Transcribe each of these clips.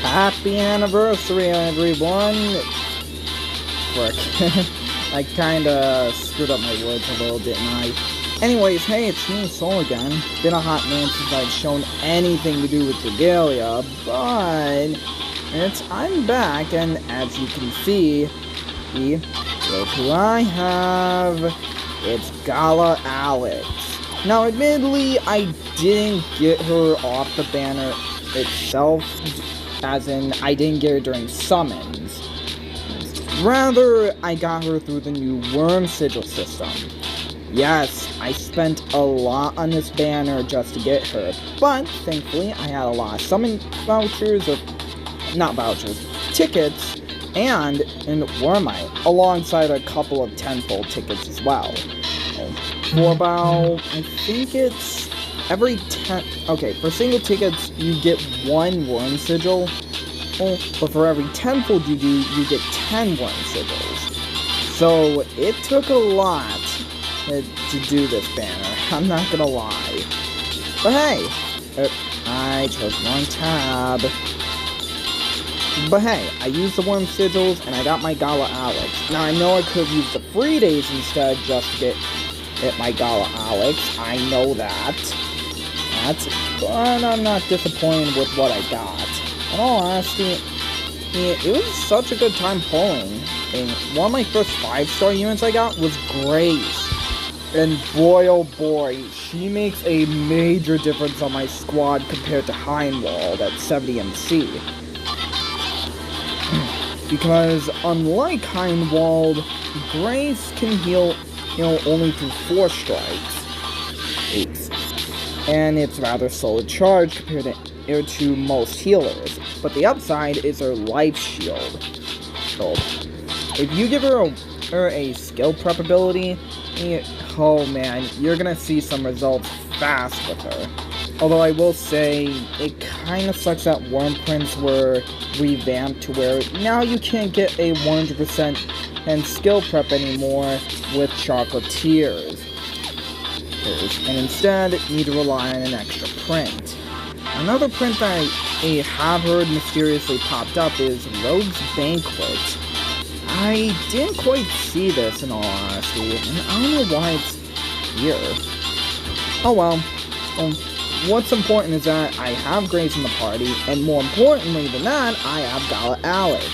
Happy anniversary, everyone! Frick. I kinda screwed up my words a little, didn't I? Anyways, hey, it's me, Soul again. Been a hot man since I've shown anything to do with Dragalia, but I'm back, and as you can see, look who I have. It's Gala Alex. Now, admittedly, I didn't get her off the banner itself, as in, I didn't get her during summons. Rather, I got her through the new worm sigil system. Yes, I spent a lot on this banner just to get her, but thankfully I had a lot of summon vouchers, or not vouchers, tickets, and in Wormite, alongside a couple of tenfold tickets as well. For about, I think it's every 10, okay, for single tickets, you get 1 worm sigil, but for every tenfold you do, you get 10 worm sigils. So, it took a lot to do this banner, I'm not gonna lie. But hey, I chose wrong tab. But hey, I used the worm sigils, and I got my Gala Alex. Now, I know I could have used the free days instead just to get my Gala Alex, I know that. But I'm not disappointed with what I got. In all honesty, it was such a good time pulling. And one of my first 5-star units I got was Grace. And boy oh boy, she makes a major difference on my squad compared to Heinwald at 70 MC. Because unlike Heinwald, Grace can heal only through 4 strikes. And it's rather slow to charge compared to most healers. But the upside is her life shield. So, if you give her a skill prep ability, oh man, you're gonna see some results fast with her. Although I will say, it kinda sucks that Worm Prints were revamped to where now you can't get a 100% and skill prep anymore with Chocolatiers. And instead, need to rely on an extra print. Another print that I have heard mysteriously popped up is Rogue's Banquet. I didn't quite see this in all honesty, and I don't know why it's here. Oh well. What's important is that I have Grace in the party, and more importantly than that, I have Gala Alex,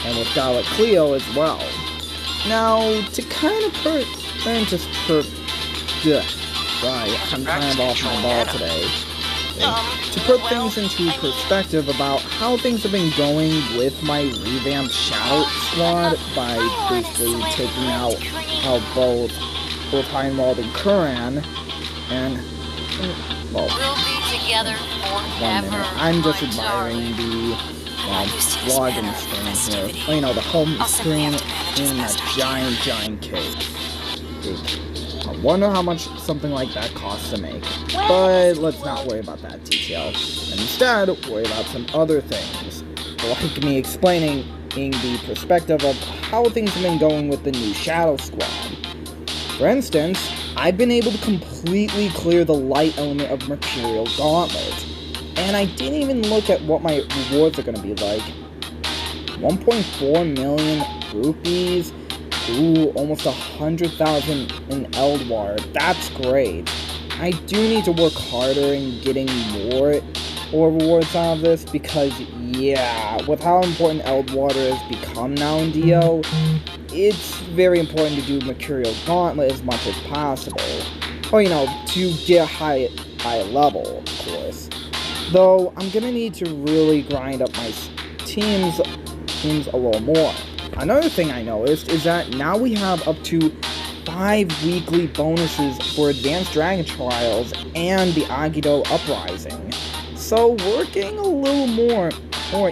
and with Gala Cleo as well. Now, to kind of sorry, I'm kind of off my ball today. To put things into perspective about how things have been going with my revamped Shadow squad by basically taking out both Heinwald and Kuran, and well, we'll be together forever. 1 minute. I'm just admiring the vlogging screen here. The home screen in that giant cake. I wonder how much something like that costs to make. But let's not worry about that detail. And instead, worry about some other things. Like me explaining the perspective of how things have been going with the new Shadow Squad. For instance, I've been able to completely clear the light element of Mercurial Gauntlet. And I didn't even look at what my rewards are going to be like. 1.4 million rupees. Ooh, almost 100,000 in Eldwar. That's great. I do need to work harder in getting more rewards out of this because, yeah, with how important Eldwater has become now in DO, it's very important to do Mercurial Gauntlet as much as possible. Or, to get a high level, of course. Though, I'm gonna need to really grind up my teams a little more. Another thing I noticed is that now we have up to 5 weekly bonuses for Advanced Dragon Trials and the Agido Uprising. So working a little more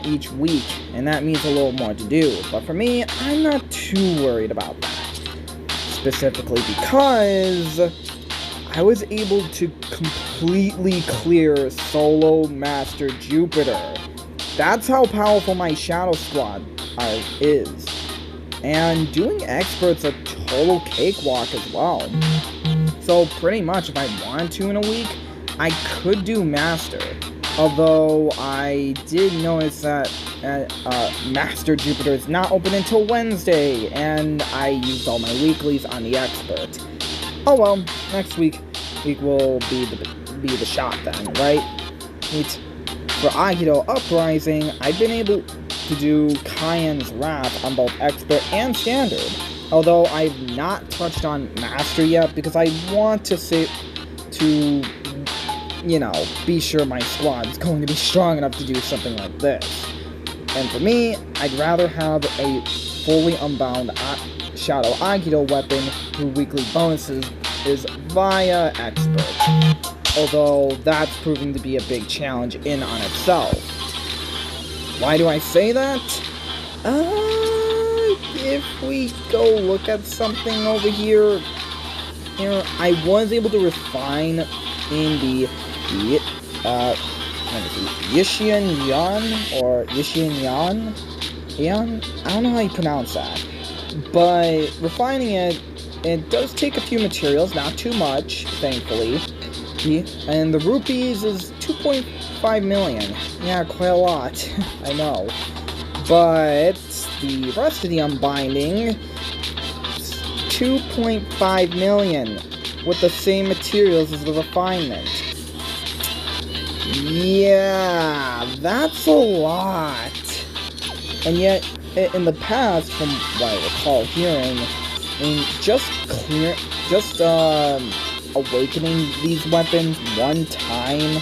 each week, and that means a little more to do. But for me, I'm not too worried about that. Specifically because I was able to completely clear Solo Master Jupiter. That's how powerful my Shadow Squad is. And doing Expert's a total cakewalk as well. So pretty much if I wanted to in a week, I could do Master. Although I did notice that Master Jupiter is not open until Wednesday, and I used all my weeklies on the expert. Oh well, next week will be the shot then, right? For Aikido Uprising, I've been able to do Cayenne's Wrath on both expert and standard. Although I've not touched on Master yet because I want to be sure my squad's going to be strong enough to do something like this. And for me, I'd rather have a fully unbound Shadow Aikido weapon whose weekly bonuses is via expert. Although that's proving to be a big challenge in on itself. Why do I say that? If we go look at something over here, I was able to refine in the Yishian Yan, or Yishian Yan? I don't know how you pronounce that. But refining it does take a few materials, not too much, thankfully. And the rupees is 2.5 million. Yeah, quite a lot. I know. But the rest of the unbinding is 2.5 million with the same materials as the refinement. Yeah, that's a lot. And yet, in the past, from what I recall hearing, awakening these weapons one time,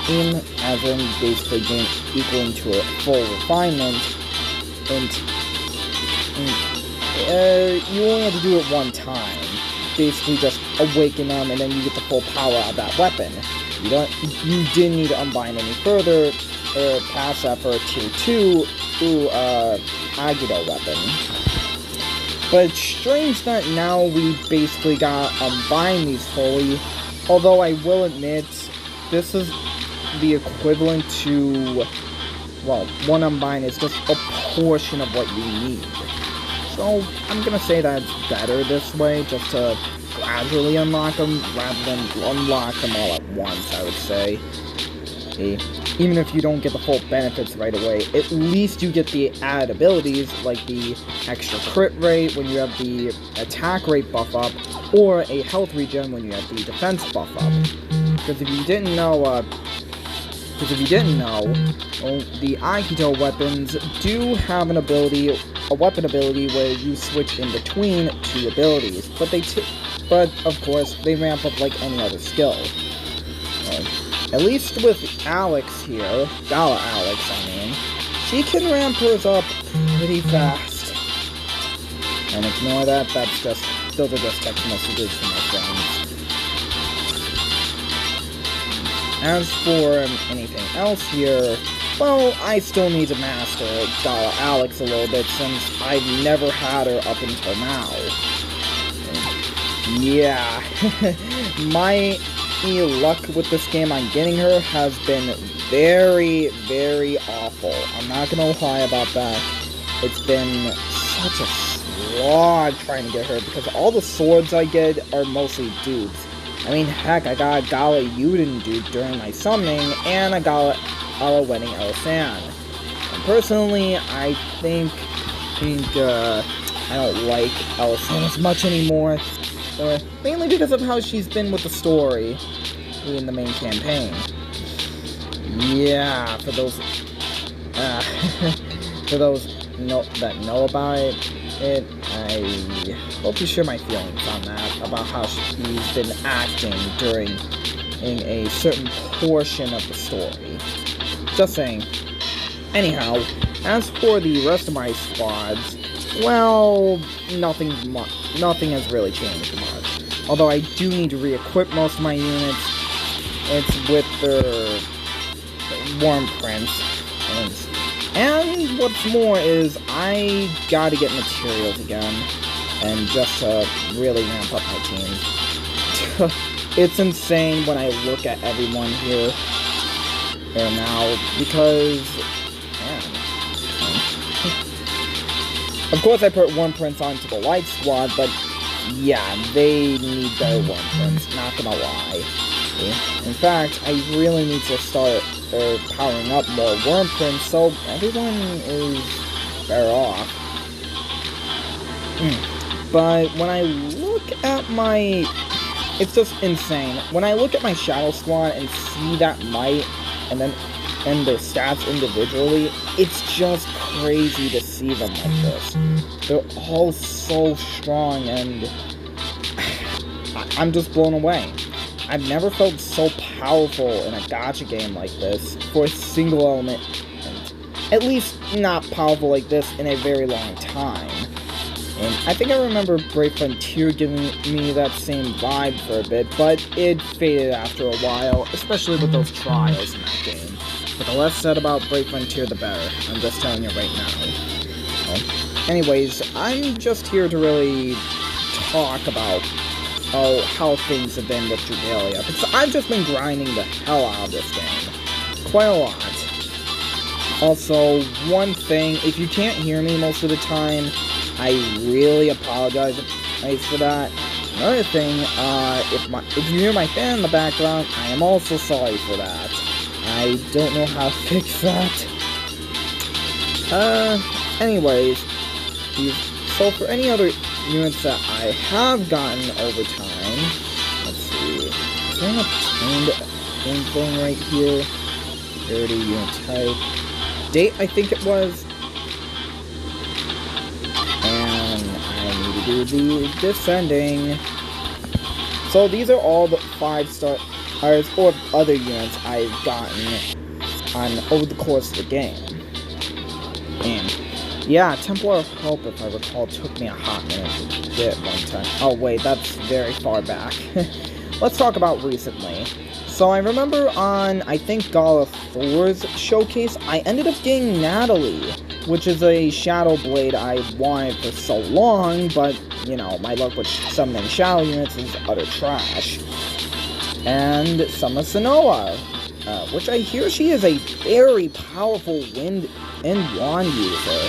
as in basically equaling to a full refinement, and you only have to do it one time. Basically just awaken them and then you get the full power out of that weapon. You didn't need to unbind any further or pass that for a tier 2 Aikido weapon. But it's strange that now we basically got unbind these fully, although I will admit, this is the equivalent to, well, one unbind is just a portion of what you need. So, I'm gonna say that it's better this way, just to gradually unlock them, rather than unlock them all at once, I would say. Even if you don't get the full benefits right away, at least you get the added abilities, like the extra crit rate when you have the attack rate buff up, or a health regen when you have the defense buff up. Because if you didn't know, the Aikido weapons do have a weapon ability where you switch in between two abilities, but of course they ramp up like any other skill. At least with Alex here, Gala Alex, I mean, she can ramp hers up pretty fast. And ignore that, those are just text messages from my friends. As for anything else here, well, I still need to master Gala Alex a little bit since I've never had her up until now. Yeah, my luck with this game on getting her has been very, very awful. I'm not gonna lie about that. It's been such a slog trying to get her because all the swords I get are mostly dupes. I mean, heck, I got a Gala Yuden dupe during my summoning, and a Gala Wedding Elisan. And personally, I think I don't like Elisan as much anymore. Mainly because of how she's been with the story in the main campaign. Yeah, for those that know about it, I hope you share my feelings on that, about how she's been acting in a certain portion of the story. Just saying. Anyhow, as for the rest of my squads, well, nothing has really changed much. Although I do need to re-equip most of my units. It's with their Warm Prince. And what's more is I gotta get materials again, and just to really ramp up my team. It's insane when I look at everyone here now, because of course I put Warm Prince onto the Light Squad, but yeah, they need better Warm Prince, not gonna lie. In fact, I really need to start powering up more worm prints so everyone is better off. But when I look at my... It's just insane. When I look at my Shadow Squad and see that might and their stats individually, it's just crazy to see them like this. They're all so strong and I'm just blown away. I've never felt so powerful in a gacha game like this for a single element, and at least not powerful like this in a very long time. And I think I remember Brave Frontier giving me that same vibe for a bit, but it faded after a while, especially with those trials in that game. But the less said about Brave Frontier, the better. I'm just telling you right now. Well, anyways, I'm just here to really talk about how things have been with Dragalia, because I've just been grinding the hell out of this game. Quite a lot. Also, one thing, if you can't hear me most of the time, I really apologize for that. Another thing, if you hear my fan in the background, I am also sorry for that. I don't know how to fix that. Anyways, so for any other units that I have gotten over time, let's see, is there an obtained thing right here? 30 unit type. Date, I think it was. And I need to do the descending. So these are all the 5-star or other units I've gotten over the course of the game. And yeah, Templar of Hope, if I recall, took me a hot minute to get one time. Oh wait, that's very far back. Let's talk about recently. So I remember on, I think, Gala 4's showcase, I ended up getting Natalie, which is a Shadow Blade I wanted for so long, but, you know, my luck with summoning Shadow units is utter trash. And some of Sonoa, which I hear she is a very powerful wind and wand user.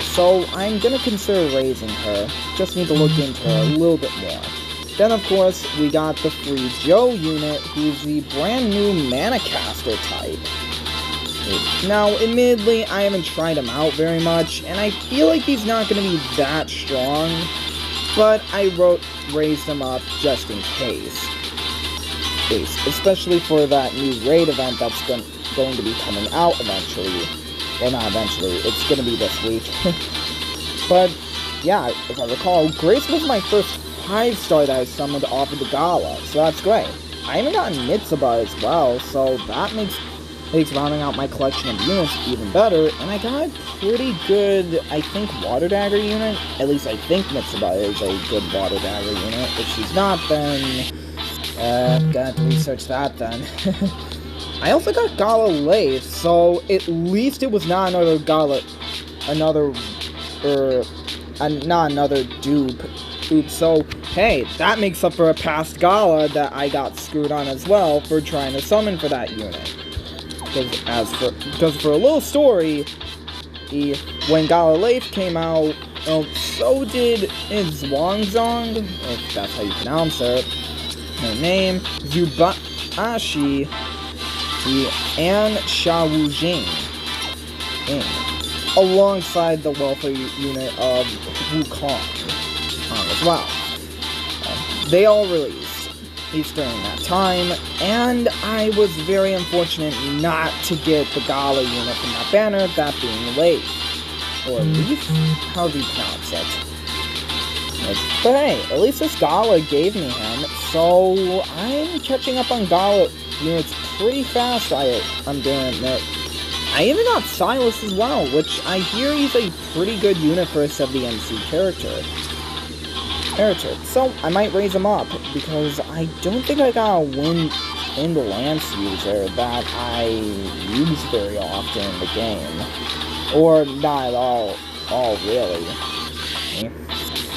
So I'm gonna consider raising her. Just need to look into her a little bit more. Then of course we got the free Joe unit, who's the brand new Mana Caster type. Now, admittedly, I haven't tried him out very much, and I feel like he's not gonna be that strong, but I raised him up just in case. Especially for that new raid event that's going to be coming out eventually. Well, not eventually, it's going to be this week. But, yeah, if I recall, Grace was my first 5-star that I summoned off of the Gala, so that's great. I even got Mitsuba as well, so that makes rounding out my collection of units even better, and I got a pretty good, I think, Water Dagger unit. At least I think Mitsuba is a good Water Dagger unit. If she's not, then got to research that then. I also got Gala Lathe, so at least it was not another not another dupe. Oops, so, hey, that makes up for a past Gala that I got screwed on as well for trying to summon for that unit. Because for a little story, when Gala Lathe came out, so did Zhuangzong, if that's how you pronounce her. Her name, Zubashi, and Shawujing, alongside the welfare unit of Wukong as well. They all released during that time, and I was very unfortunate not to get the Gala unit from that banner, that being Leaf. Or Leaf? How do you pronounce it? But hey, at least this Gala gave me him, so I'm catching up on Gala units pretty fast, I'm gonna admit. I even got Silas as well, which I hear he's a pretty good unit for a 70 MC character. So I might raise him up, because I don't think I got a Wind in the Lance user that I use very often in the game. Or not at all really.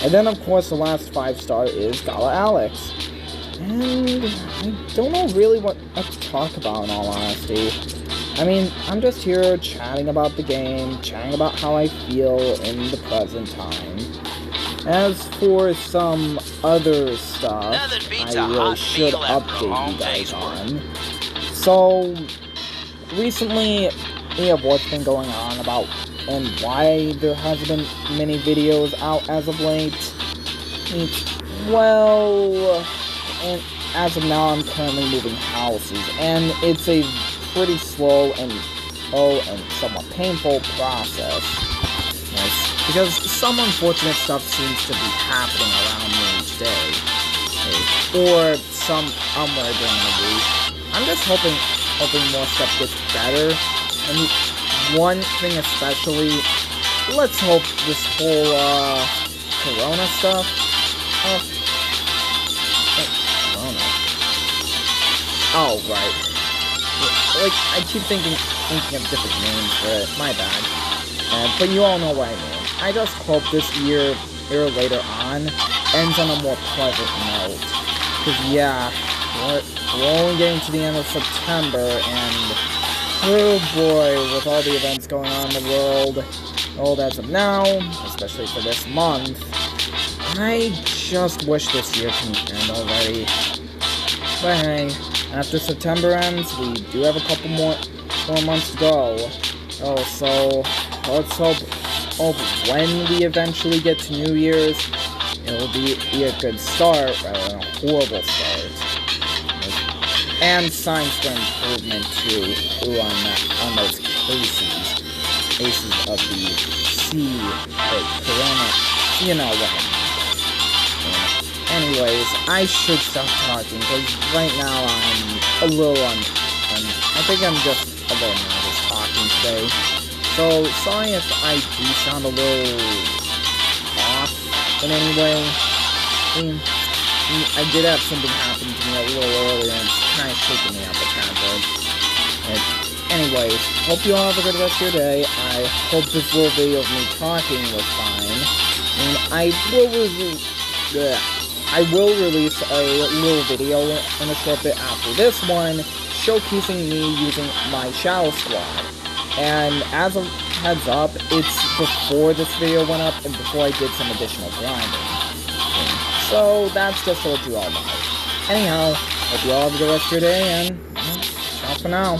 And then, of course, the last 5-star is Gala Alex. And I don't know really what to talk about, in all honesty. I mean, I'm just here chatting about the game, chatting about how I feel in the present time. As for some other stuff, Nothing beats I a really hot should meal after a update long you guys day's work. on. So, recently, we have what's been going on about and why there hasn't been many videos out as of late. Well, and as of now, I'm currently moving houses, and it's a pretty slow and somewhat painful process. Yes, because some unfortunate stuff seems to be happening around me each day, or somewhere during the week. I'm just hoping more stuff gets better. And one thing especially, let's hope this whole Corona stuff. Corona. Oh right. Like I keep thinking of different names for it. My bad. But you all know what I mean. I just hope this year or later on ends on a more pleasant note. Cause yeah, we're only getting to the end of September, and oh boy, with all the events going on in the world, all as of now, especially for this month, I just wish this year can end already. But hey, after September ends, we do have a couple more months to go. Oh, so let's hope when we eventually get to New Year's, it will be a good start rather than a horrible start. And signs for improvement too on those cases of the corona. You know what I mean. Anyways, I should stop talking because right now I'm a little I think I'm just a little nervous talking today. So sorry if I do sound a little off in any way. I did have something happen to me a little earlier, and it's kind of shaking me up a tad bit. Anyways, hope you all have a good rest of your day. I hope this little video of me talking was fine. And I will release a little video in a short bit after this one, showcasing me using my ciao squad. And as a heads up, it's before this video went up and before I did some additional grinding. So that's just to let you all know. Anyhow, hope you all have a good rest of your day, and ciao for now.